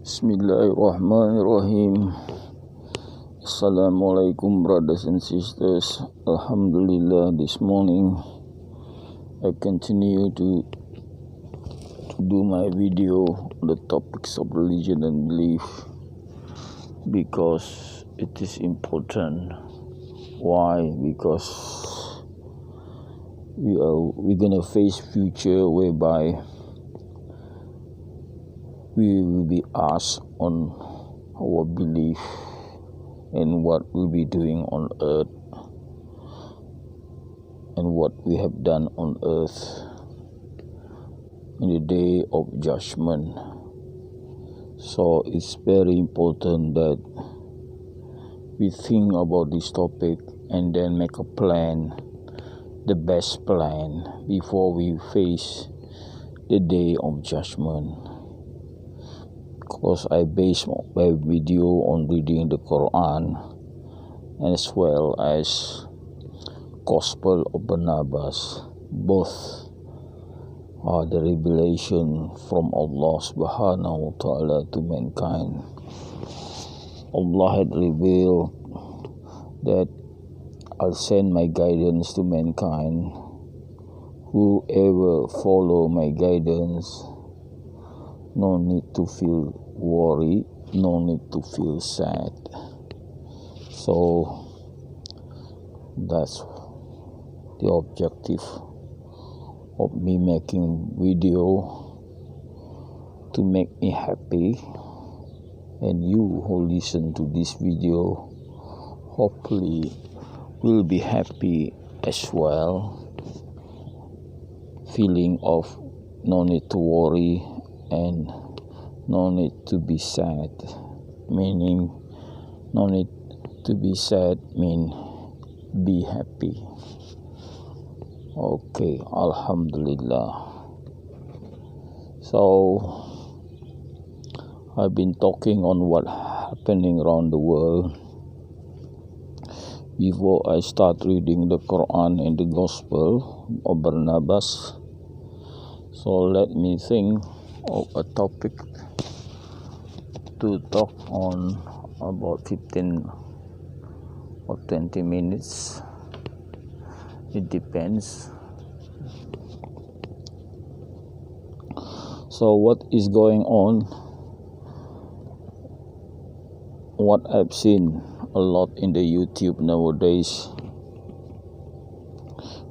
Bismillahirrahmanirrahim. Assalamualaikum brothers and sisters. Alhamdulillah, this morning I continue to do my video on the topics of religion and belief because it is important. Why? Because we're gonna face future whereby we will be asked on our belief and what we'll be doing on earth and what we have done on earth in the day of judgment. So it's very important that we think about this topic and then make a plan, the best plan, before we face the day of judgment. Because I base my video on reading the Koran as well as Gospel of Barnabas. Both are the revelation from Allah subhanahu wa ta'ala to mankind. Allah had revealed that I'll send my guidance to mankind. Whoever follow my guidance, no need to feel worry, no need to feel sad. So that's the objective of me making video, to make me happy, and you who listen to this video hopefully will be happy as well, feeling of no need to worry and no need to be sad, meaning no need to be sad mean be happy. Okay, Alhamdulillah. So I've been talking on what happening around the world before I start reading the Quran and the Gospel of Barnabas. So let me think of a topic to talk on about 15 or 20 minutes. It depends. So what is going on? What I've seen a lot in the YouTube nowadays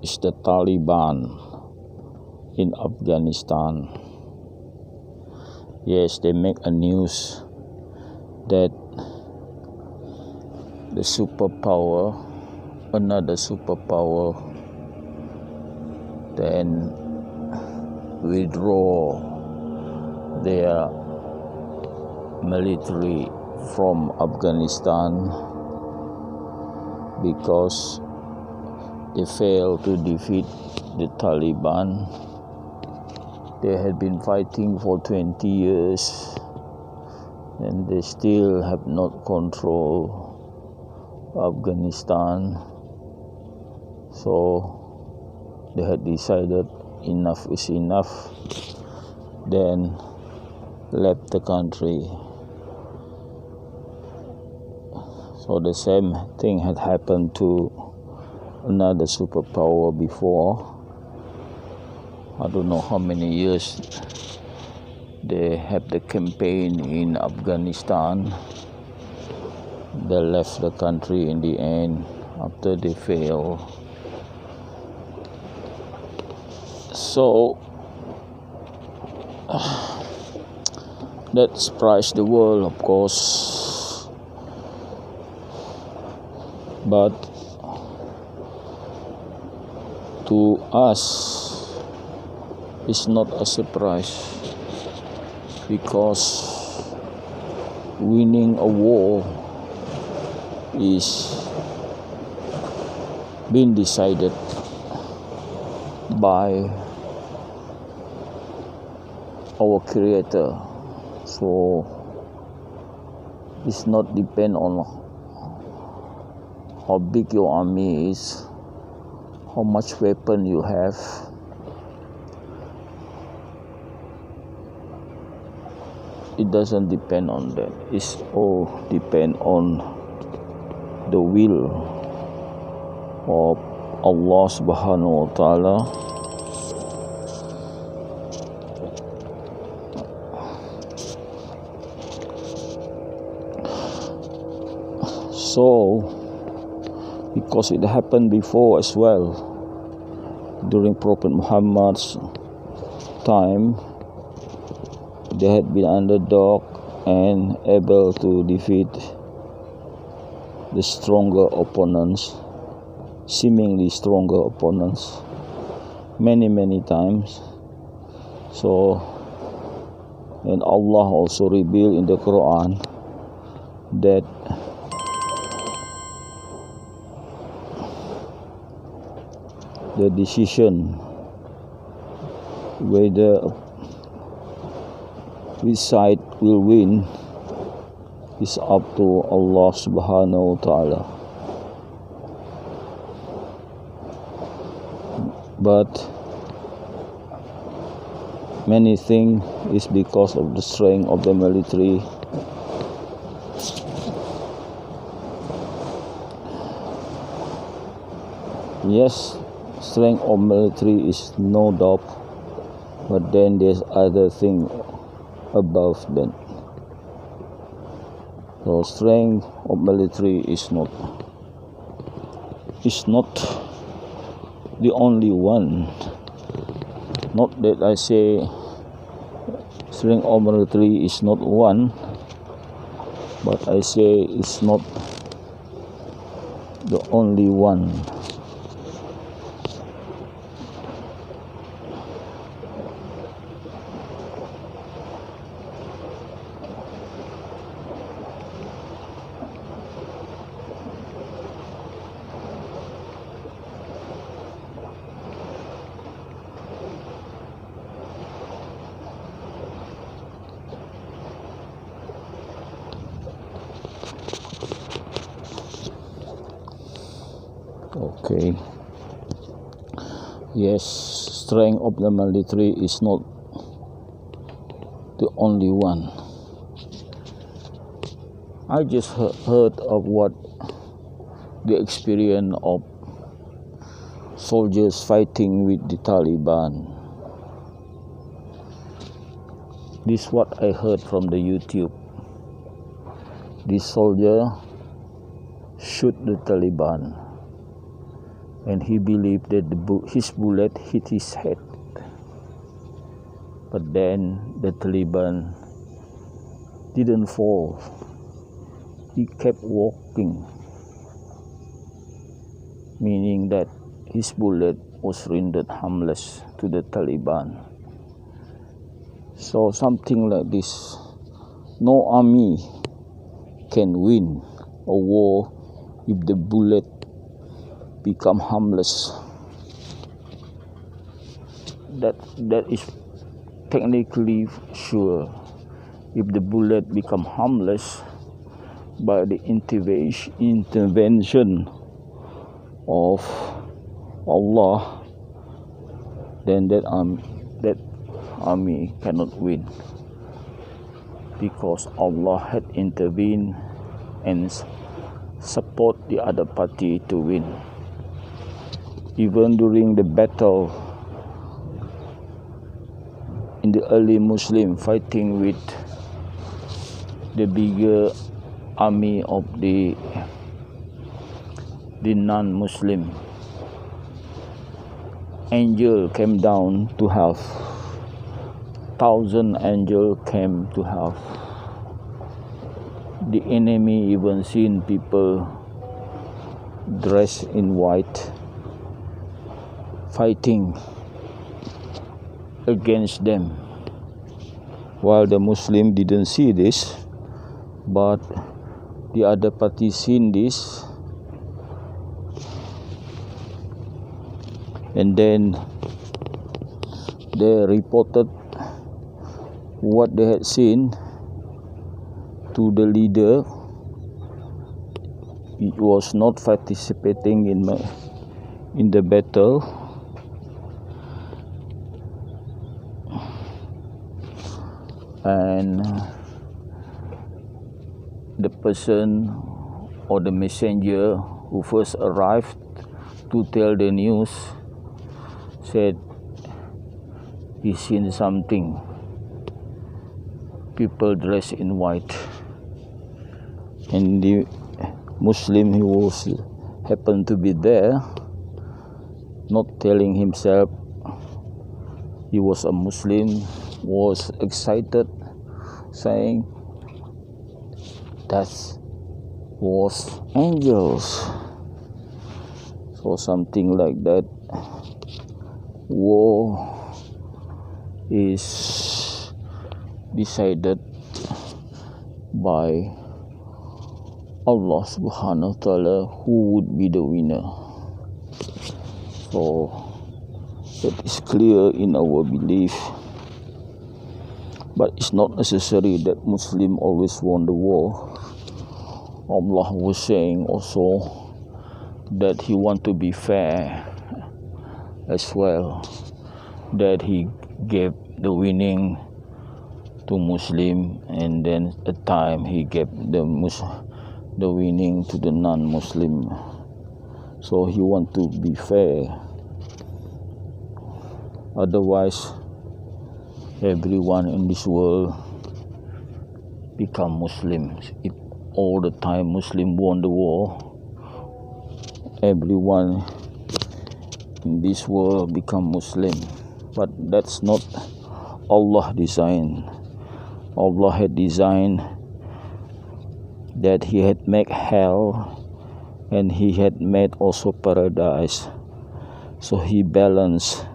is the Taliban in Afghanistan. Yes, they make a news that the another superpower, then withdraw their military from Afghanistan because they failed to defeat the Taliban. They had been fighting for 20 years and they still have not controlled Afghanistan. So they had decided enough is enough, then left the country. So the same thing had happened to another superpower before. I don't know how many years they have the campaign in Afghanistan. They left the country in the end after they failed. So that surprised the world, of course. But to us, it's not a surprise because winning a war is being decided by our Creator. So it's not depend on how big your army is, how much weapon you have. it doesn't depend on that. It's all depend on the will of Allah subhanahu wa ta'ala. So because it happened before as well, during Prophet Muhammad's time, they had been underdog and able to defeat the stronger opponents, seemingly stronger opponents, many times. So, and Allah also revealed in the Quran that the decision whether which side will win is up to Allah subhanahu wa ta'ala. But many things is because of the strength of the military. Yes, strength of military is no doubt, but then there's other thing above that. So strength of military is not the only one. Not that I say strength of military is not one, but I say it's not the only one. Okay. Yes, strength of the military is not the only one. I just heard of what the experience of soldiers fighting with the Taliban. This is what I heard from the YouTube. This soldier shoot the Taliban, and he believed that his bullet hit his head. But then the Taliban didn't fall. He kept walking, meaning that his bullet was rendered harmless to the Taliban. So something like this. No army can win a war if the bullet become harmless. That is technically sure. If the bullet become harmless by the intervention of Allah, then that army cannot win, because Allah had intervened and support the other party to win. Even during the battle in the early Muslim fighting with the bigger army of the non-Muslim, angel came down to help. 1,000 angels came to help. The enemy even seen people dressed in white fighting against them, while the Muslim didn't see this, but the other party seen this, and then they reported what they had seen to the leader. He was not participating in the battle, and the person or the messenger who first arrived to tell the news said he seen something, people dressed in white, and the Muslim who was happened to be there, not telling himself he was a Muslim, was excited, saying that was angels. So something like that. War is decided by Allah subhanahu wa ta'ala who would be the winner. So that is clear in our belief. But it's not necessary that Muslim always won the war. Allah was saying also that He want to be fair as well, that He gave the winning to Muslim, and then at time He gave the winning to the non-Muslim. So He want to be fair. Otherwise, everyone in this world become Muslims. If all the time Muslim won the war, everyone in this world become Muslim. But that's not Allah design. Allah had designed that He had made hell and He had made also paradise. So He balanced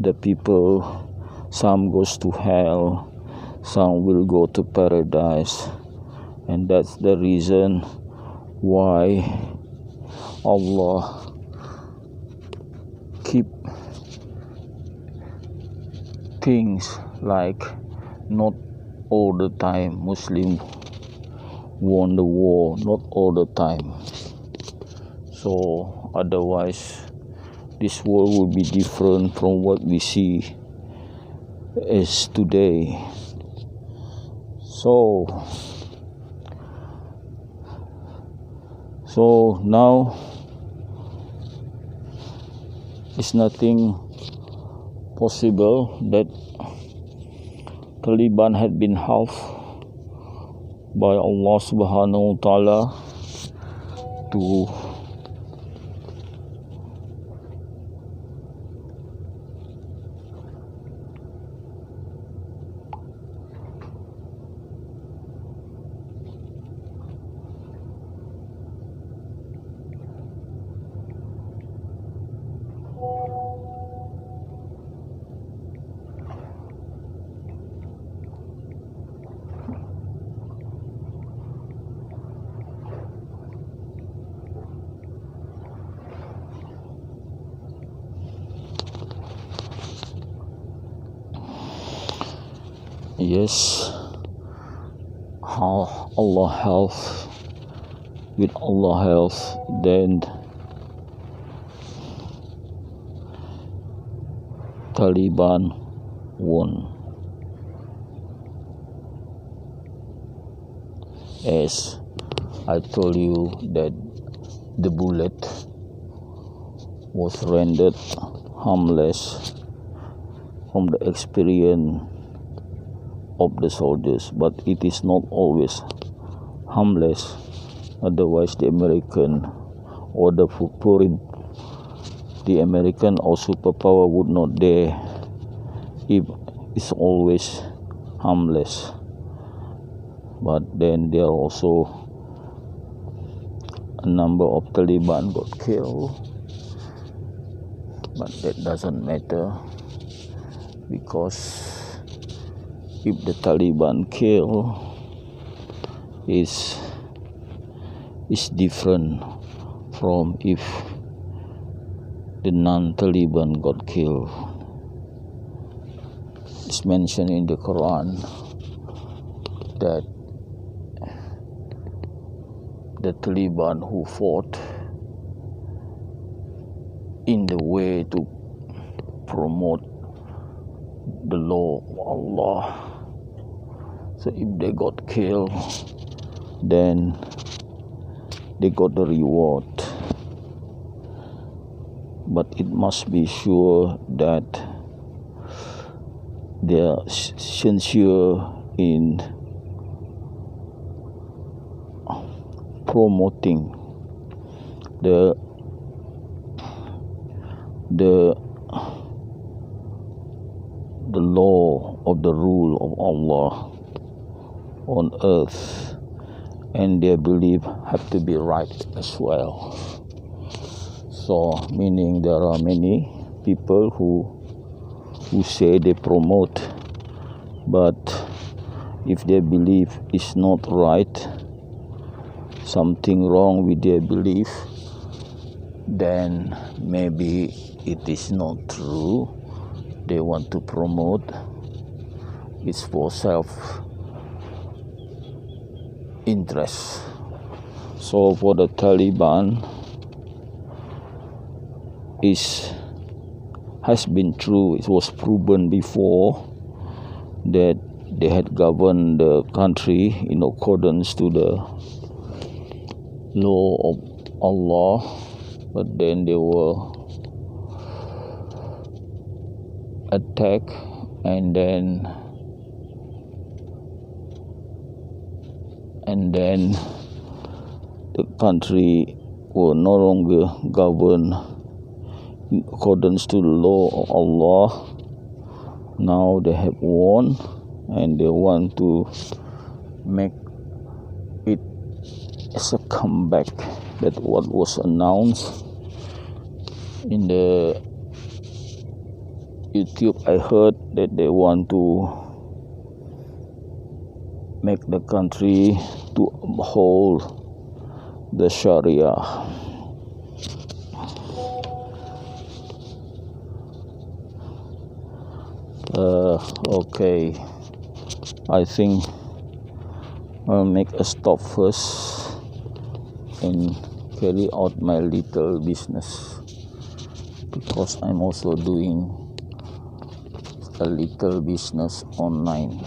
the people. Some goes to hell, some will go to paradise. And that's the reason why Allah keep things like not all the time Muslim won the war, not all the time. So otherwise this world will be different from what we see as today. So now it's nothing possible that Taliban had been helped by Allah subhanahu wa ta'ala to yes, how Allah help, with Allah help, then Taliban won. As I told you that the bullet was rendered harmless from the experience of the soldiers, but it is not always harmless. Otherwise the American or the foreign, the American or superpower would not dare if it's always harmless. But then there are also a number of Taliban got killed, but that doesn't matter, because if the Taliban kill is different from if the non-Taliban got killed. It's mentioned in the Koran that the Taliban who fought in the way to promote the law of Allah, so if they got killed, then they got the reward. But it must be sure that they are sincere in promoting the law of the rule of Allah on earth, and their belief have to be right as well. So meaning there are many people who say they promote, but if their belief is not right, something wrong with their belief, then maybe it is not true. They want to promote. It's for self-interest. So for the Taliban, has been true. It was proven before that they had governed the country in accordance to the law of Allah, but then they were attacked, and then the country were no longer governed in accordance to the law of Allah. Now they have won, and they want to make it as a comeback. That what was announced in the YouTube. I heard that they want to make the country to uphold the Sharia. Okay, I think I'll make a stop first and carry out my little business, because I'm also doing a little business online.